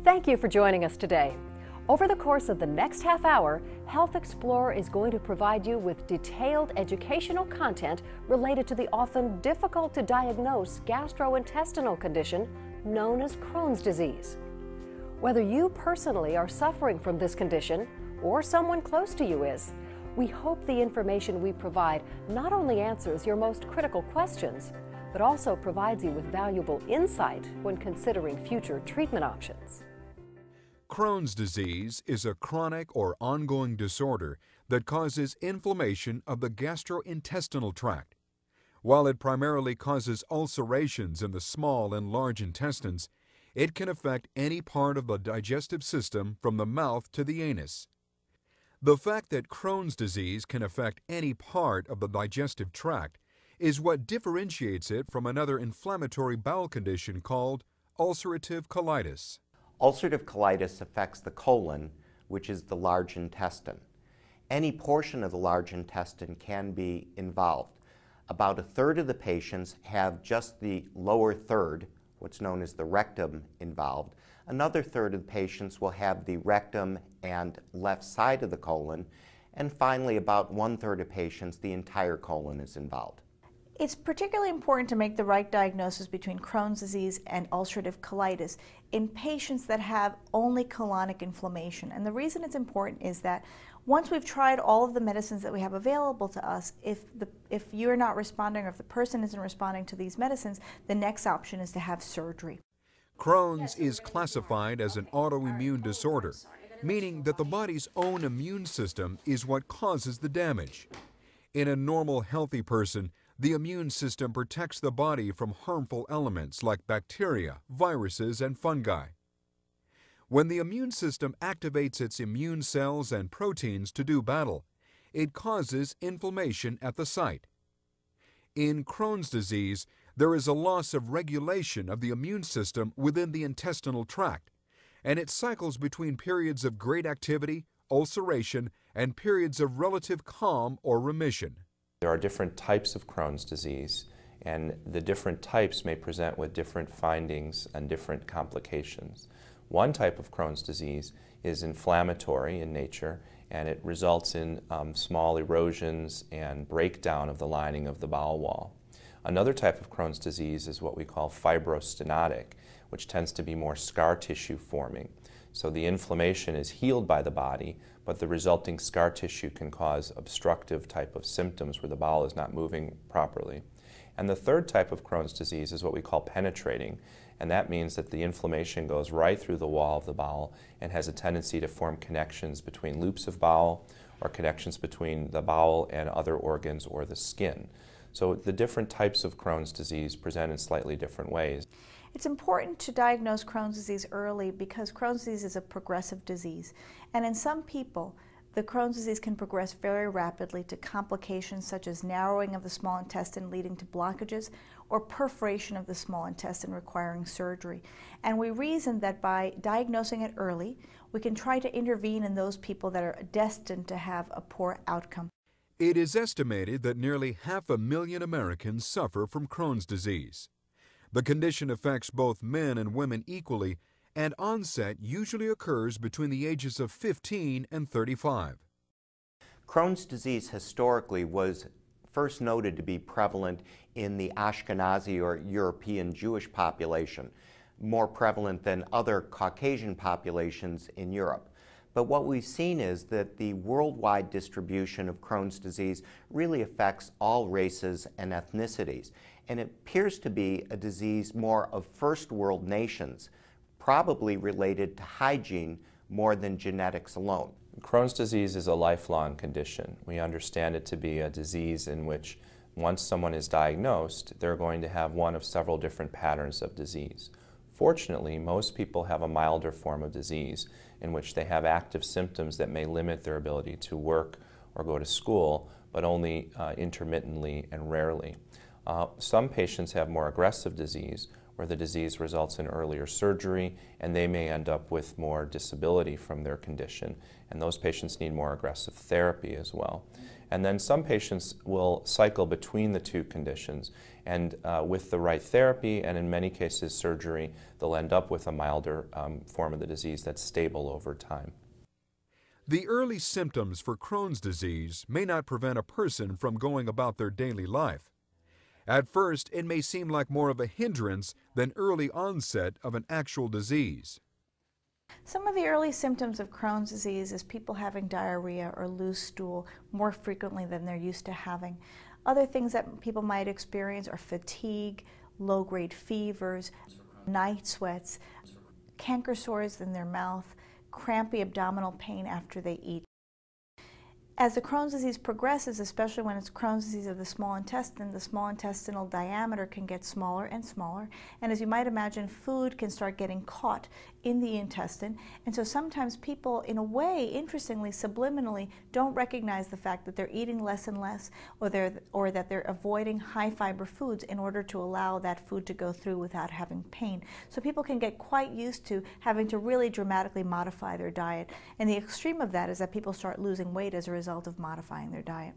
Thank you for joining us today. Over the course of the next half hour, Health Explorer is going to provide you with detailed educational content related to the often difficult to diagnose gastrointestinal condition known as Crohn's disease. Whether you personally are suffering from this condition or someone close to you is, we hope the information we provide not only answers your most critical questions, but also provides you with valuable insight when considering future treatment options. Crohn's disease is a chronic or ongoing disorder that causes inflammation of the gastrointestinal tract. While it primarily causes ulcerations in the small and large intestines, it can affect any part of the digestive system from the mouth to the anus. The fact that Crohn's disease can affect any part of the digestive tract is what differentiates it from another inflammatory bowel condition called ulcerative colitis. Ulcerative colitis affects the colon, which is the large intestine. Any portion of the large intestine can be involved. About a third of the patients have just the lower third, what's known as the rectum, involved. Another third of the patients will have the rectum and left side of the colon. And finally, about 1/3 of patients, the entire colon is involved. It's particularly important to make the right diagnosis between Crohn's disease and ulcerative colitis in patients that have only colonic inflammation. And the reason it's important is that once we've tried all of the medicines that we have available to us, if you're not responding or if the person isn't responding to these medicines, the next option is to have surgery. Crohn's is classified as an autoimmune disorder, meaning that the body's own immune system is what causes the damage. In a normal, healthy person, the immune system protects the body from harmful elements like bacteria, viruses, and fungi. When the immune system activates its immune cells and proteins to do battle, it causes inflammation at the site. In Crohn's disease, there is a loss of regulation of the immune system within the intestinal tract, and it cycles between periods of great activity, ulceration, and periods of relative calm or remission. There are different types of Crohn's disease, and the different types may present with different findings and different complications. One type of Crohn's disease is inflammatory in nature, and it results in small erosions and breakdown of the lining of the bowel wall. Another type of Crohn's disease is what we call fibrostenotic, which tends to be more scar tissue forming. So the inflammation is healed by the body, but the resulting scar tissue can cause obstructive type of symptoms where the bowel is not moving properly. And the third type of Crohn's disease is what we call penetrating, and that means that the inflammation goes right through the wall of the bowel and has a tendency to form connections between loops of bowel or connections between the bowel and other organs or the skin. So the different types of Crohn's disease present in slightly different ways. It's important to diagnose Crohn's disease early because Crohn's disease is a progressive disease. And in some people, the Crohn's disease can progress very rapidly to complications such as narrowing of the small intestine leading to blockages or perforation of the small intestine requiring surgery. And we reason that by diagnosing it early, we can try to intervene in those people that are destined to have a poor outcome. It is estimated that nearly 500,000 Americans suffer from Crohn's disease. The condition affects both men and women equally, and onset usually occurs between the ages of 15 and 35. Crohn's disease historically was first noted to be prevalent in the Ashkenazi or European Jewish population, more prevalent than other Caucasian populations in Europe. But what we've seen is that the worldwide distribution of Crohn's disease really affects all races and ethnicities. And it appears to be a disease more of first world nations, probably related to hygiene more than genetics alone. Crohn's disease is a lifelong condition. We understand it to be a disease in which once someone is diagnosed, they're going to have one of several different patterns of disease. Fortunately, most people have a milder form of disease in which they have active symptoms that may limit their ability to work or go to school, but only intermittently and rarely. Some patients have more aggressive disease where the disease results in earlier surgery and they may end up with more disability from their condition, and those patients need more aggressive therapy as well. And then some patients will cycle between the two conditions And with the right therapy, and in many cases surgery, they'll end up with a milder form of the disease that's stable over time. The early symptoms for Crohn's disease may not prevent a person from going about their daily life. At first, it may seem like more of a hindrance than early onset of an actual disease. Some of the early symptoms of Crohn's disease is people having diarrhea or loose stool more frequently than they're used to having. Other things that people might experience are fatigue, low-grade fevers, night sweats, canker sores in their mouth, crampy abdominal pain after they eat. As the Crohn's disease progresses, especially when it's Crohn's disease of the small intestinal diameter can get smaller and smaller. And as you might imagine, food can start getting caught in the intestine. And so sometimes people, in a way, interestingly, subliminally, don't recognize the fact that they're eating less and less, or that they're avoiding high-fiber foods in order to allow that food to go through without having pain. So people can get quite used to having to really dramatically modify their diet. And the extreme of that is that people start losing weight as a result of modifying their diet.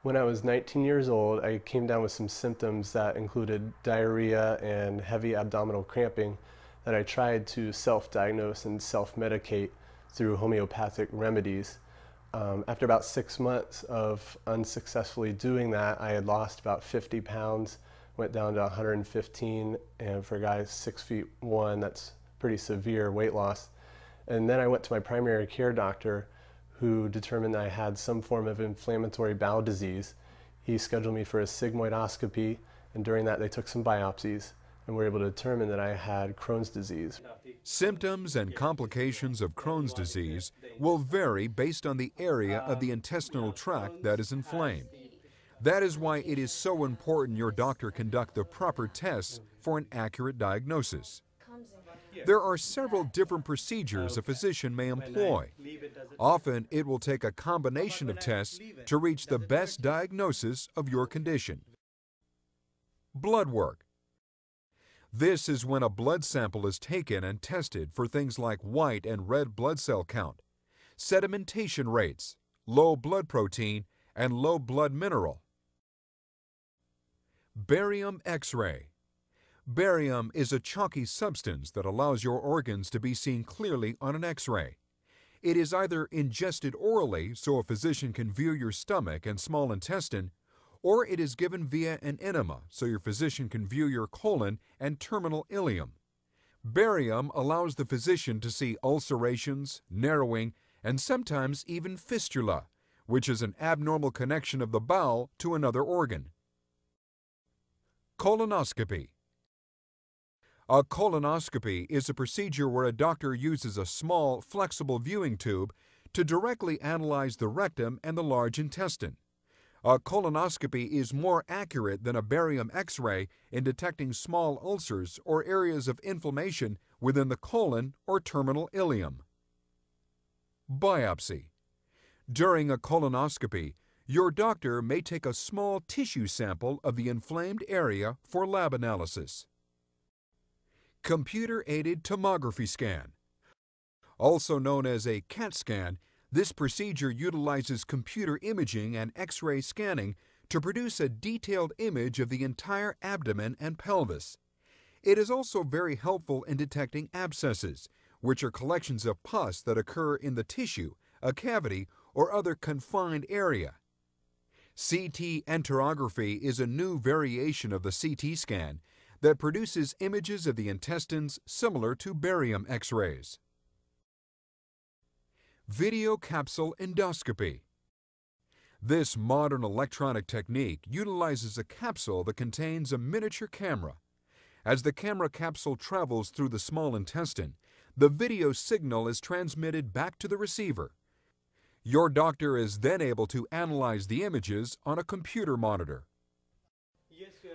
When I was 19 years old, I came down with some symptoms that included diarrhea and heavy abdominal cramping that I tried to self-diagnose and self-medicate through homeopathic remedies. After about 6 months of unsuccessfully doing that, I had lost about 50 pounds, went down to 115, and for a guy 6'1", that's pretty severe weight loss. And then I went to my primary care doctor, who determined I had some form of inflammatory bowel disease. He scheduled me for a sigmoidoscopy, and during that they took some biopsies and were able to determine that I had Crohn's disease. Symptoms and complications of Crohn's disease will vary based on the area of the intestinal tract that is inflamed. That is why it is so important your doctor conduct the proper tests for an accurate diagnosis. There are several different procedures a physician may employ. Often, it will take a combination of tests to reach the best diagnosis of your condition. Blood work. This is when a blood sample is taken and tested for things like white and red blood cell count, sedimentation rates, low blood protein, and low blood mineral. Barium X-ray. Barium is a chalky substance that allows your organs to be seen clearly on an X-ray. It is either ingested orally so a physician can view your stomach and small intestine, or it is given via an enema so your physician can view your colon and terminal ileum. Barium allows the physician to see ulcerations, narrowing, and sometimes even fistula, which is an abnormal connection of the bowel to another organ. Colonoscopy. A colonoscopy is a procedure where a doctor uses a small, flexible viewing tube to directly analyze the rectum and the large intestine. A colonoscopy is more accurate than a barium X-ray in detecting small ulcers or areas of inflammation within the colon or terminal ileum. Biopsy. During a colonoscopy, your doctor may take a small tissue sample of the inflamed area for lab analysis. Computer-aided tomography scan. Also known as a CAT scan, this procedure utilizes computer imaging and X-ray scanning to produce a detailed image of the entire abdomen and pelvis. It is also very helpful in detecting abscesses, which are collections of pus that occur in the tissue, a cavity, or other confined area. CT enterography is a new variation of the CT scan that produces images of the intestines similar to barium X-rays. Video capsule endoscopy. This modern electronic technique utilizes a capsule that contains a miniature camera. As the camera capsule travels through the small intestine, the video signal is transmitted back to the receiver. Your doctor is then able to analyze the images on a computer monitor.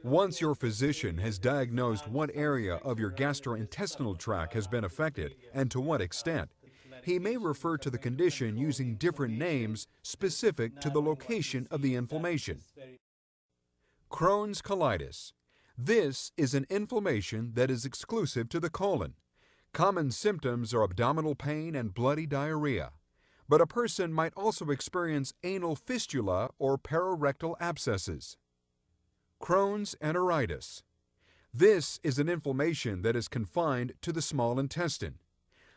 Once your physician has diagnosed what area of your gastrointestinal tract has been affected and to what extent, he may refer to the condition using different names specific to the location of the inflammation. Crohn's colitis. This is an inflammation that is exclusive to the colon. Common symptoms are abdominal pain and bloody diarrhea, but a person might also experience anal fistula or pararectal abscesses. Crohn's enteritis. This is an inflammation that is confined to the small intestine.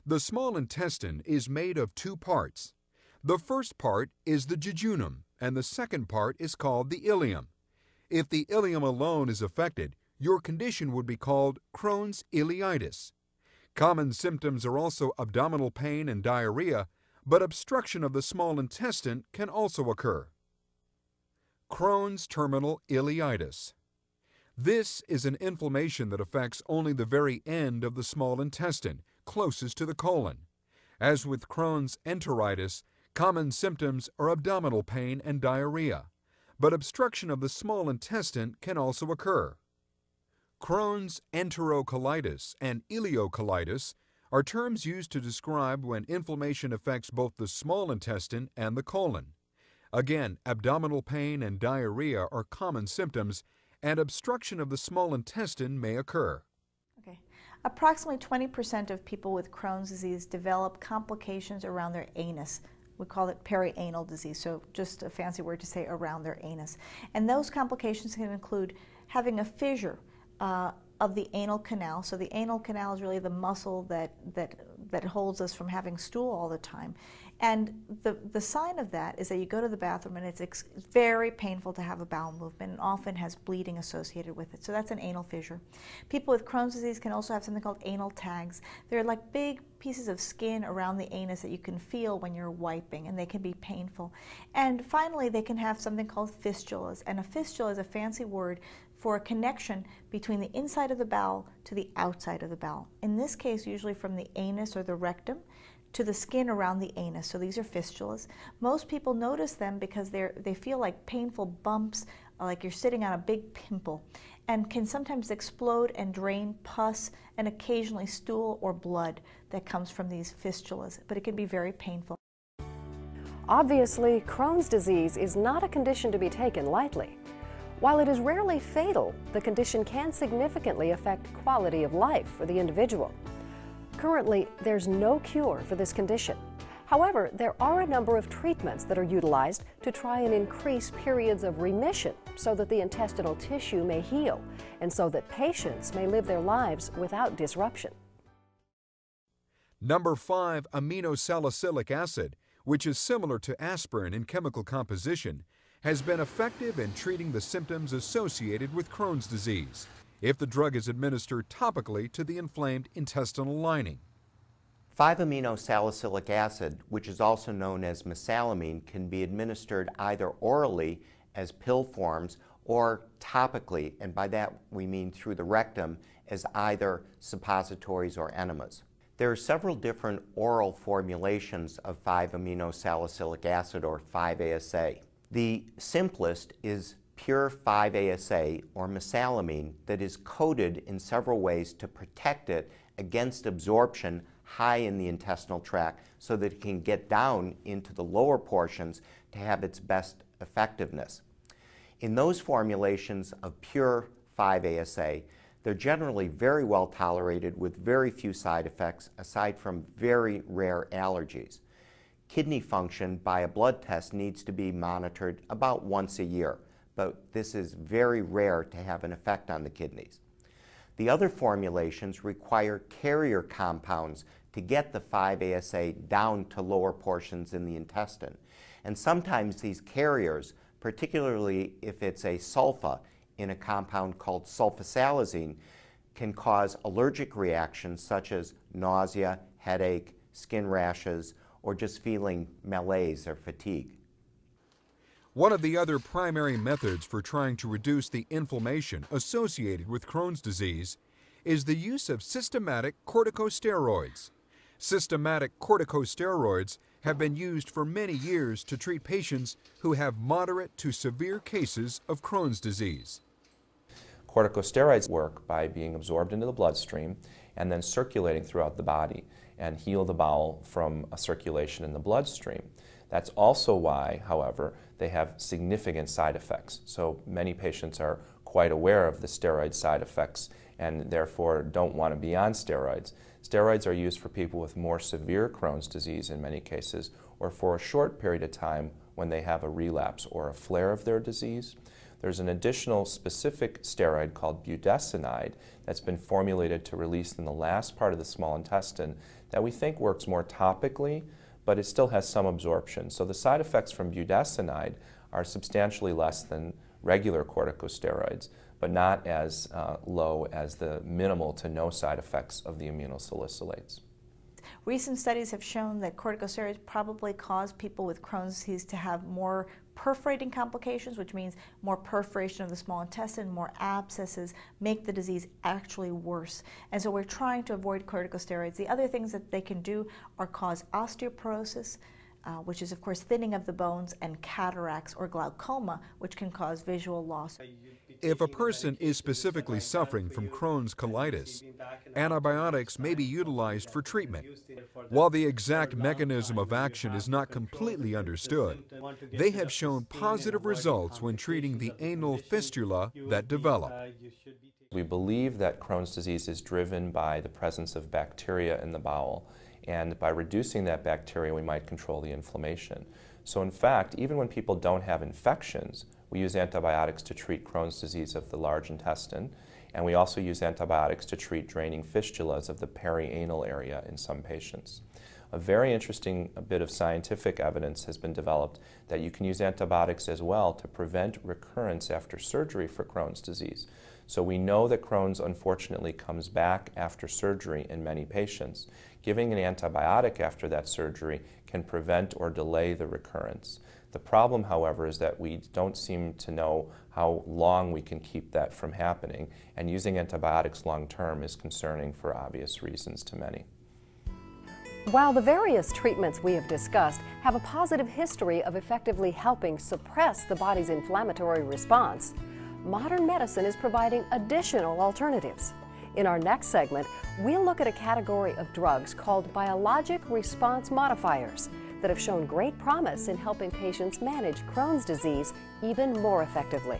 The small intestine is made of two parts. The first part is the jejunum, and the second part is called the ileum. If the ileum alone is affected, your condition would be called Crohn's ileitis. Common symptoms are also abdominal pain and diarrhea, but obstruction of the small intestine can also occur. Crohn's terminal ileitis. This is an inflammation that affects only the very end of the small intestine, closest to the colon. As with Crohn's enteritis, common symptoms are abdominal pain and diarrhea, but obstruction of the small intestine can also occur. Crohn's enterocolitis and ileocolitis are terms used to describe when inflammation affects both the small intestine and the colon. Again, abdominal pain and diarrhea are common symptoms, and obstruction of the small intestine may occur. Okay. Approximately 20% of people with Crohn's disease develop complications around their anus. We call it perianal disease, so just a fancy word to say around their anus. And those complications can include having a fissure of the anal canal. So the anal canal is really the muscle that holds us from having stool all the time. And the sign of that is that you go to the bathroom and it's very painful to have a bowel movement and often has bleeding associated with it. So that's an anal fissure. People with Crohn's disease can also have something called anal tags. They're like big pieces of skin around the anus that you can feel when you're wiping, and they can be painful. And finally, they can have something called fistulas. And a fistula is a fancy word for a connection between the inside of the bowel to the outside of the bowel. In this case, usually from the anus or the rectum to the skin around the anus. So these are fistulas. Most people notice them because they feel like painful bumps, like you're sitting on a big pimple, and can sometimes explode and drain pus and occasionally stool or blood that comes from these fistulas, but it can be very painful. Obviously, Crohn's disease is not a condition to be taken lightly. While it is rarely fatal, the condition can significantly affect quality of life for the individual. Currently, there's no cure for this condition. However, there are a number of treatments that are utilized to try and increase periods of remission so that the intestinal tissue may heal and so that patients may live their lives without disruption. Number 5, aminosalicylic acid, which is similar to aspirin in chemical composition, has been effective in treating the symptoms associated with Crohn's disease if the drug is administered topically to the inflamed intestinal lining. 5-aminosalicylic acid, which is also known as mesalamine, can be administered either orally as pill forms or topically, and by that we mean through the rectum, as either suppositories or enemas. There are several different oral formulations of 5-aminosalicylic acid, or 5-ASA. The simplest is pure 5-ASA, or mesalamine, that is coated in several ways to protect it against absorption high in the intestinal tract so that it can get down into the lower portions to have its best effectiveness. In those formulations of pure 5-ASA, they're generally very well tolerated with very few side effects aside from very rare allergies. Kidney function by a blood test needs to be monitored about once a year, but this is very rare to have an effect on the kidneys. The other formulations require carrier compounds to get the 5-ASA down to lower portions in the intestine. And sometimes these carriers, particularly if it's a sulfa in a compound called sulfasalazine, can cause allergic reactions such as nausea, headache, skin rashes, or just feeling malaise or fatigue. One of the other primary methods for trying to reduce the inflammation associated with Crohn's disease is the use of systematic corticosteroids. Systematic corticosteroids have been used for many years to treat patients who have moderate to severe cases of Crohn's disease. Corticosteroids work by being absorbed into the bloodstream and then circulating throughout the body and heal the bowel from a circulation in the bloodstream. That's also why, however, they have significant side effects. So many patients are quite aware of the steroid side effects and therefore don't want to be on steroids. Steroids are used for people with more severe Crohn's disease in many cases, or for a short period of time when they have a relapse or a flare of their disease. There's an additional specific steroid called budesonide that's been formulated to release in the last part of the small intestine that we think works more topically, but it still has some absorption. So the side effects from budesonide are substantially less than regular corticosteroids, but not as low as the minimal to no side effects of the aminosalicylates. Recent studies have shown that corticosteroids probably cause people with Crohn's disease to have more perforating complications, which means more perforation of the small intestine, more abscesses, make the disease actually worse. And so we're trying to avoid corticosteroids. The other things that they can do are cause osteoporosis, which is of course thinning of the bones, and cataracts or glaucoma, which can cause visual loss. If a person is specifically suffering from Crohn's colitis, antibiotics may be utilized for treatment. While the exact mechanism of action is not completely understood, they have shown positive results when treating the anal fistula that develop. We believe that Crohn's disease is driven by the presence of bacteria in the bowel, and by reducing that bacteria we might control the inflammation. So in fact, even when people don't have infections, we use antibiotics to treat Crohn's disease of the large intestine, and we also use antibiotics to treat draining fistulas of the perianal area in some patients. A very interesting bit of scientific evidence has been developed that you can use antibiotics as well to prevent recurrence after surgery for Crohn's disease. So we know that Crohn's unfortunately comes back after surgery in many patients. Giving an antibiotic after that surgery can prevent or delay the recurrence. The problem, however, is that we don't seem to know how long we can keep that from happening, and using antibiotics long-term is concerning for obvious reasons to many. While the various treatments we have discussed have a positive history of effectively helping suppress the body's inflammatory response, modern medicine is providing additional alternatives. In our next segment, we'll look at a category of drugs called biologic response modifiers that have shown great promise in helping patients manage Crohn's disease even more effectively.